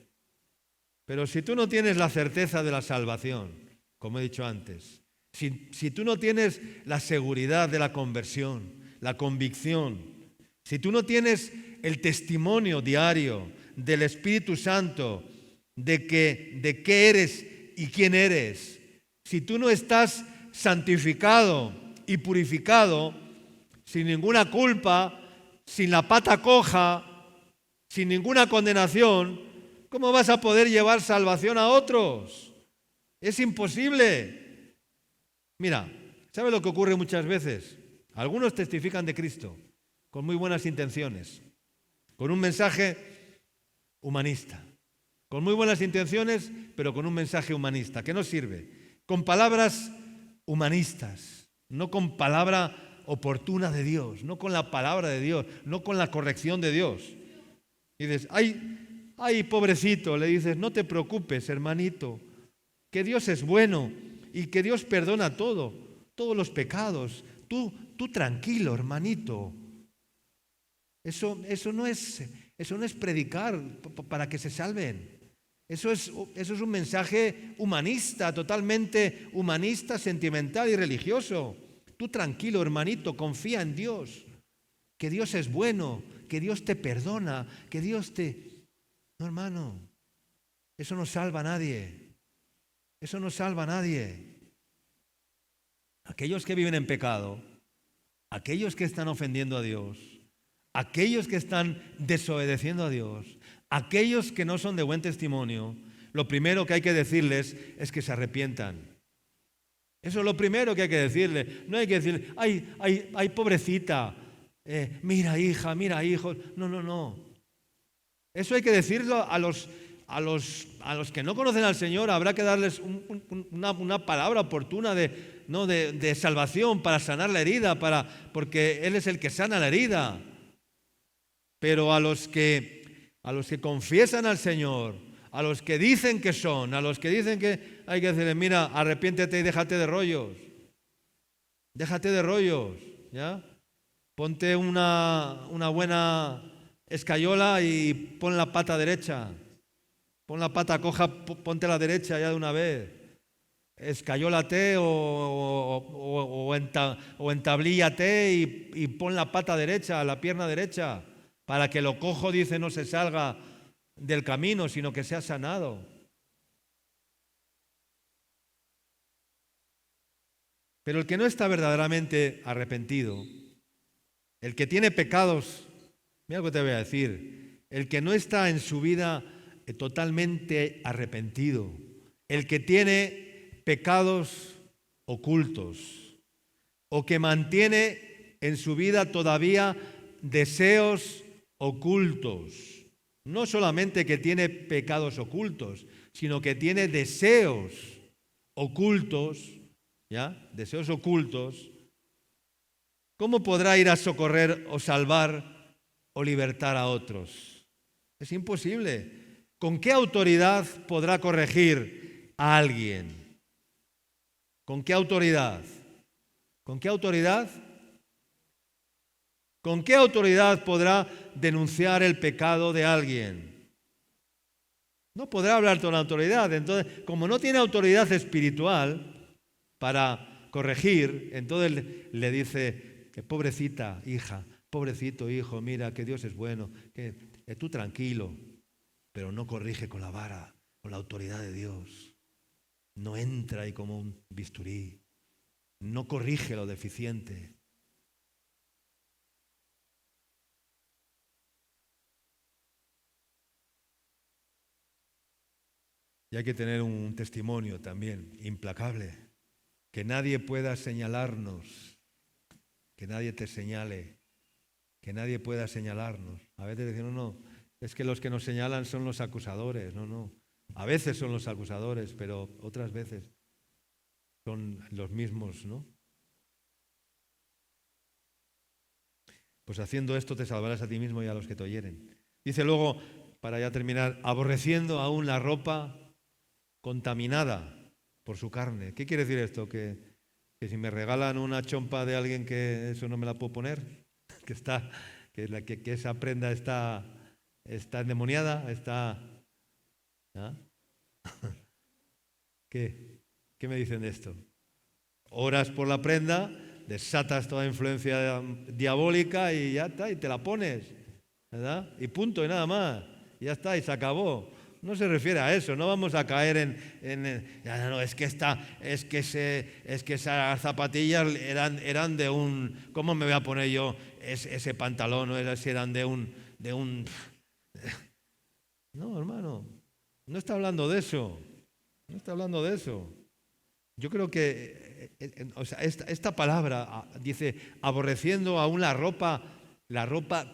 Pero si tú no tienes la certeza de la salvación, como he dicho antes, si tú no tienes la seguridad de la conversión, la convicción, si tú no tienes el testimonio diario del Espíritu Santo de qué eres y quién eres, si tú no estás santificado y purificado, sin ninguna culpa, sin la pata coja, sin ninguna condenación, ¿cómo vas a poder llevar salvación a otros? Es imposible. Mira, ¿sabes lo que ocurre muchas veces? Algunos testifican de Cristo con muy buenas intenciones, con un mensaje humanista, con muy buenas intenciones, pero con un mensaje humanista, que no sirve, con palabras humanistas, no con palabra oportuna de Dios, no con la palabra de Dios, no con la corrección de Dios. Y dices, ay, pobrecito, le dices, no te preocupes, hermanito, que Dios es bueno y que Dios perdona todos los pecados. Tú tranquilo, hermanito. Eso no es predicar para que se salven. Eso es un mensaje humanista, totalmente humanista, sentimental y religioso. Tú tranquilo, hermanito, confía en Dios, que Dios es bueno, que Dios te perdona, que Dios te... No, hermano, eso no salva a nadie. Eso no salva a nadie. Aquellos que viven en pecado, aquellos que están ofendiendo a Dios, aquellos que están desobedeciendo a Dios, aquellos que no son de buen testimonio, lo primero que hay que decirles es que se arrepientan. Eso es lo primero que hay que decirle. No hay que decirle, ay, pobrecita, mira hija, mira hijo. No. Eso hay que decirlo a los que no conocen al Señor. Habrá que darles una palabra oportuna de salvación para sanar la herida, porque Él es el que sana la herida. Pero a los que confiesan al Señor, a los que dicen que son, a los que dicen que hay que decirles, mira, arrepiéntete y déjate de rollos. Déjate de rollos, ¿ya? Ponte una buena escayola y pon la pata derecha. Pon la pata coja, ponte la derecha ya de una vez. Escayólate o entablíllate y pon la pata derecha, la pierna derecha, para que lo cojo, dice, no se salga del camino, sino que sea sanado. Pero el que no está verdaderamente arrepentido, el que tiene pecados, mira lo que te voy a decir, el que no está en su vida totalmente arrepentido, el que tiene pecados ocultos o que mantiene en su vida todavía deseos ocultos, no solamente que tiene pecados ocultos, sino que tiene deseos ocultos, ¿ya? Deseos ocultos. ¿Cómo podrá ir a socorrer o salvar o libertar a otros? Es imposible. ¿Con qué autoridad podrá corregir a alguien? ¿Con qué autoridad? ¿Con qué autoridad? ¿Con qué autoridad podrá denunciar el pecado de alguien? No podrá hablar con autoridad. Entonces, como no tiene autoridad espiritual para corregir, entonces le dice, pobrecita hija, pobrecito hijo, mira que Dios es bueno, que tú tranquilo, pero no corrige con la vara, con la autoridad de Dios. No entra ahí como un bisturí, no corrige lo deficiente. Y hay que tener un testimonio también implacable, que nadie pueda señalarnos, que nadie te señale, que nadie pueda señalarnos. A veces decimos, no, es que los que nos señalan son los acusadores. No. A veces son los acusadores, pero otras veces son los mismos, ¿no? Pues haciendo esto te salvarás a ti mismo y a los que te oyeren. Dice luego, para ya terminar, aborreciendo aún la ropa contaminada por su carne. ¿Qué quiere decir esto? Que si me regalan una chompa de alguien, que eso no me la puedo poner, que esa prenda está está endemoniada, está... ¿Ah? ¿Qué me dicen de esto? Oras por la prenda, desatas toda influencia diabólica y ya está, y te la pones, ¿verdad? Y punto, y nada más. Ya está, y se acabó. No se refiere a eso, no vamos a caer no, es que esas zapatillas eran de un... ¿Cómo me voy a poner yo ese pantalón? No eran de un... No, hermano, no está hablando de eso. No está hablando de eso. Yo creo que esta palabra dice, aborreciendo aún la ropa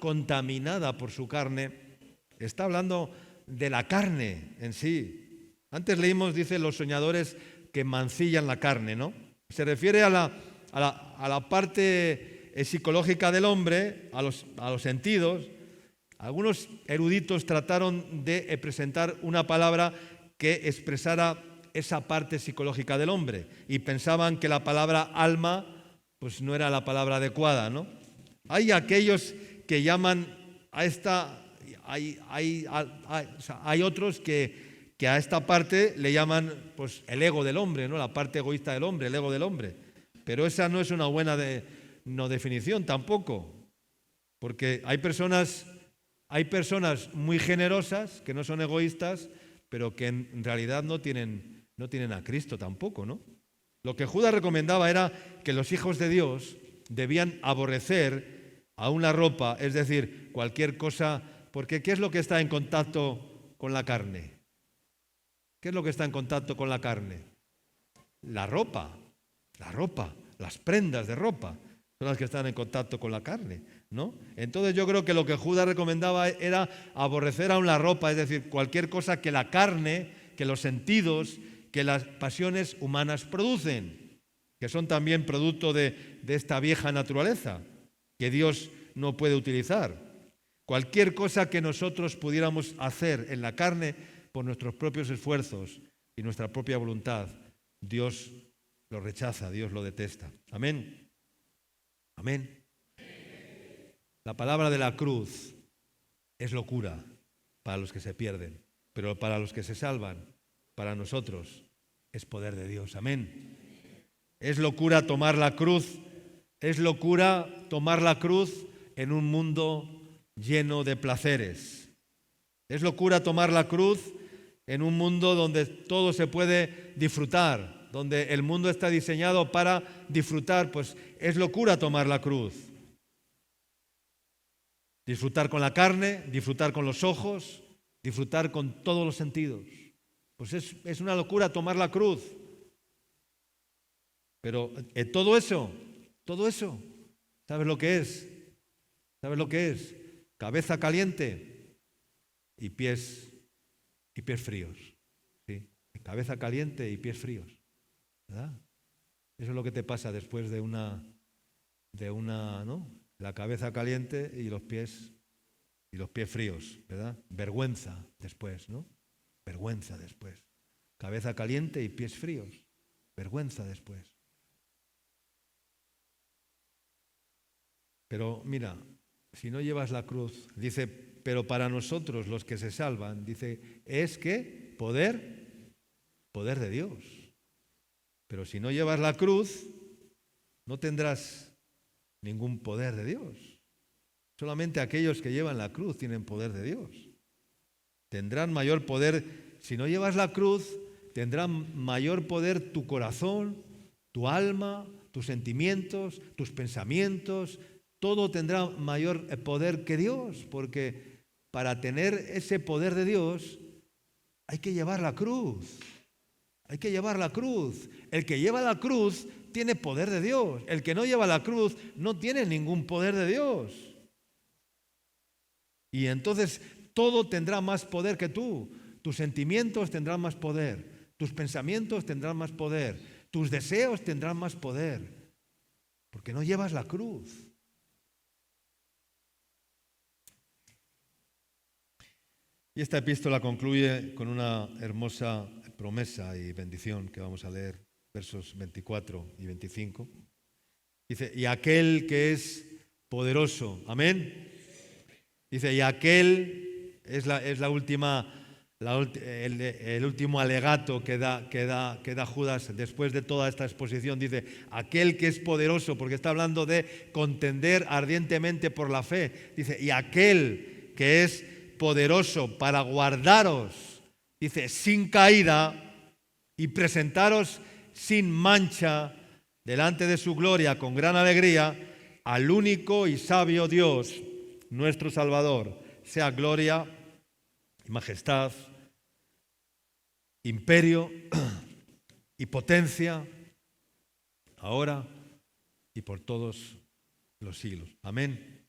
contaminada por su carne, está hablando de la carne en sí. Antes leímos, dice, los soñadores que mancillan la carne, ¿no? Se refiere a la parte psicológica del hombre, a los sentidos. Algunos eruditos trataron de presentar una palabra que expresara esa parte psicológica del hombre y pensaban que la palabra alma pues no era la palabra adecuada, ¿no? Hay aquellos que llaman a esta... Hay otros que a esta parte le llaman pues el ego del hombre, ¿no? La parte egoísta del hombre, el ego del hombre. Pero esa no es una buena definición tampoco, porque hay personas muy generosas que no son egoístas, pero que en realidad no tienen a Cristo tampoco, ¿no? Lo que Judas recomendaba era que los hijos de Dios debían aborrecer aún la ropa, es decir, cualquier cosa, porque ¿qué es lo que está en contacto con la carne? ¿Qué es lo que está en contacto con la carne? La ropa, las prendas de ropa son las que están en contacto con la carne, ¿no? Entonces yo creo que lo que Judas recomendaba era aborrecer aún la ropa, es decir, cualquier cosa que la carne, que los sentidos, que las pasiones humanas producen, que son también producto de esta vieja naturaleza que Dios no puede utilizar. Cualquier cosa que nosotros pudiéramos hacer en la carne por nuestros propios esfuerzos y nuestra propia voluntad, Dios lo rechaza, Dios lo detesta. Amén. Amén. La palabra de la cruz es locura para los que se pierden, pero para los que se salvan, para nosotros, es poder de Dios. Amén. Es locura tomar la cruz, en un mundo lleno de placeres. Es locura tomar la cruz en un mundo donde todo se puede disfrutar, donde el mundo está diseñado para disfrutar, pues es locura tomar la cruz. Disfrutar con la carne, disfrutar con los ojos, disfrutar con todos los sentidos. Pues es una locura tomar la cruz. Pero todo eso, ¿sabes lo que es? ¿Sabes lo que es? Cabeza caliente y pies fríos. ¿Sí? Cabeza caliente y pies fríos. ¿Verdad? Eso es lo que te pasa después de una, ¿no? La cabeza caliente y los pies fríos, ¿verdad? Vergüenza después, ¿no? Vergüenza después. Cabeza caliente y pies fríos. Vergüenza después. Pero mira, si no llevas la cruz, dice, pero para nosotros los que se salvan, dice, es que poder de Dios. Pero si no llevas la cruz, no tendrás ningún poder de Dios. Solamente aquellos que llevan la cruz tienen poder de Dios. Tendrán mayor poder. Si no llevas la cruz, tendrán mayor poder tu corazón, tu alma, tus sentimientos, tus pensamientos. Todo tendrá mayor poder que Dios, porque para tener ese poder de Dios hay que llevar la cruz. Hay que llevar la cruz. El que lleva la cruz tiene poder de Dios. El que no lleva la cruz no tiene ningún poder de Dios. Y entonces todo tendrá más poder que tú. Tus sentimientos tendrán más poder. Tus pensamientos tendrán más poder. Tus deseos tendrán más poder. Porque no llevas la cruz. Y esta epístola concluye con una hermosa promesa y bendición que vamos a leer, versos 24 y 25. Dice, y aquel que es poderoso, amén. Dice, y aquel es la última, el último alegato que da Judas después de toda esta exposición. Dice, aquel que es poderoso, porque está hablando de contender ardientemente por la fe. Dice, y aquel que es poderoso para guardaros, dice, sin caída y presentaros sin mancha delante de su gloria con gran alegría, al único y sabio Dios, nuestro Salvador, sea gloria y majestad, imperio y potencia, ahora y por todos los siglos. Amén.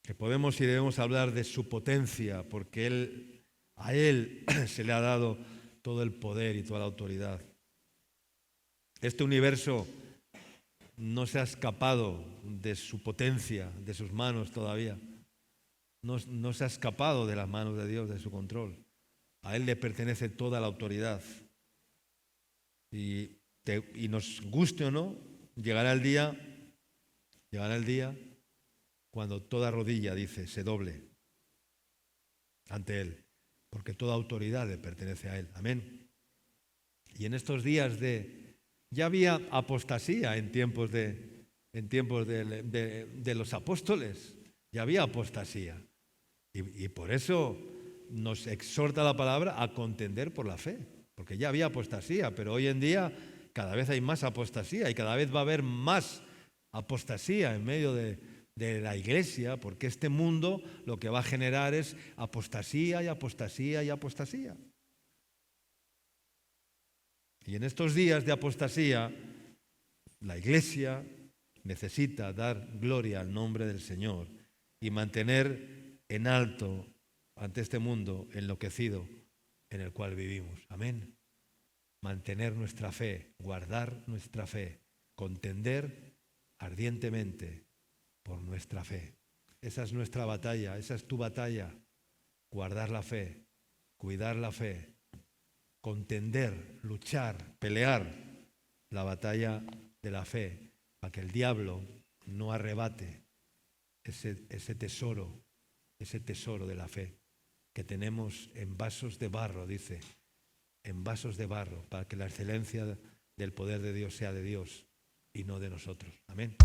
Que podemos y debemos hablar de su potencia, porque a Él se le ha dado todo el poder y toda la autoridad. Este universo no se ha escapado de su potencia, de sus manos todavía. No se ha escapado de las manos de Dios, de su control. A Él le pertenece toda la autoridad. Y nos guste o no, llegará el día cuando toda rodilla, dice, se doble ante Él, porque toda autoridad le pertenece a Él. Amén. Y en estos días ya había apostasía en tiempos de los apóstoles, ya había apostasía. Y por eso nos exhorta la palabra a contender por la fe, porque ya había apostasía, pero hoy en día cada vez hay más apostasía y cada vez va a haber más apostasía en medio de la iglesia, porque este mundo lo que va a generar es apostasía y apostasía y apostasía. Y en estos días de apostasía, la iglesia necesita dar gloria al nombre del Señor y mantener en alto ante este mundo enloquecido en el cual vivimos. Amén. Mantener nuestra fe, guardar nuestra fe, contender ardientemente por nuestra fe. Esa es nuestra batalla, esa es tu batalla. Guardar la fe, cuidar la fe, contender, luchar, pelear la batalla de la fe, para que el diablo no arrebate ese tesoro de la fe que tenemos en vasos de barro, dice, en vasos de barro, para que la excelencia del poder de Dios sea de Dios y no de nosotros. Amén.